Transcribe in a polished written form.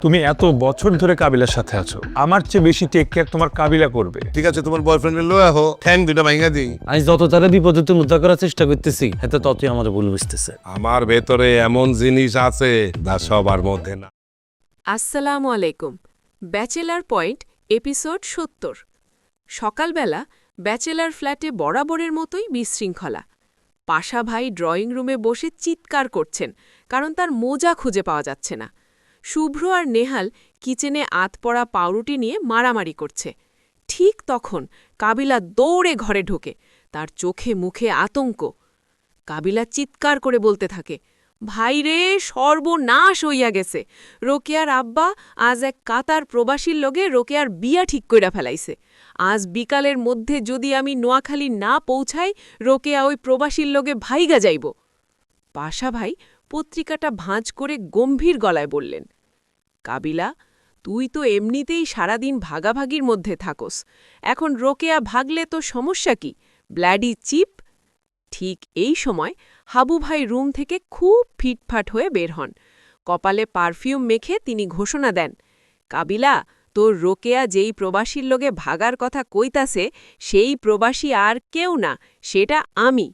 তুমি এত বছর ধরে কাবিলার সাথে আছো, আমার চেয়ে বেশি টেক কেয়ার তোমার কাবিলা করবে। ঠিক আছে, তোমার বয়ফ্রেন্ডের লয়ে আহো, ঠ্যাং দুইটা ভাঙা দিই। আমি যত তারা বিপদে তুমি উদ্ধার করার চেষ্টা করতেছি, এতে ততই আমার ভুল বুঝতেছে। আমার ভেতরে এমন জিনিস আছে যা সবার মধ্যে না। আসসালামু আলাইকুম। Bachelor point episode ৭০। সকালবেলা ব্যাচেলার ফ্ল্যাটে বরাবরের মতোই বিশৃঙ্খলা। পাশা ভাই ড্রয়িং রুমে বসে চিৎকার করছেন, কারণ তার মোজা খুঁজে পাওয়া যাচ্ছে না। শুভ্র আর নেহাল কিচেনে আতপড়া পাউরুটি নিয়ে মারামারি করছে। ঠিক তখন কাবিলা দৌড়ে ঘরে ঢোকে, তার চোখে মুখে আতঙ্ক। কাবিলা চিৎকার করে বলতে থাকে, ভাইরে, সর্বনাশ হইয়া গেছে। রোকেয়ার আব্বা আজ এক কাতার প্রবাসীর লগে রোকেয়ার বিয়া ঠিক কইরা ফেলাইছে। আজ বিকালের মধ্যে যদি আমি নোয়াখালী না পৌঁছাই, রোকেয়া ওই প্রবাসীর লগে ভাইগা যাইব। পাশা ভাই পত্রিকাটা ভাঁজ করে গম্ভীর গলায় বললেন, কাবিলা, তুই তো এমনিতেই সারাদিন ভাগাভাগির মধ্যে থাকোস, এখন রোকেয়া ভাগলে তো সমস্যা কি? Bloody cheap. ঠিক এই সময় হাবু ভাই রুম থেকে খুব ফিটফাট হয়ে বের হন। কপালে পারফিউম মেখে তিনি ঘোষণা দেন, কাবিলা, তোর রোকেয়া যেই প্রবাসীর লগে ভাগার কথা কইতাছে, সেই প্রবাসী আর কেউ না, সেটা আমি।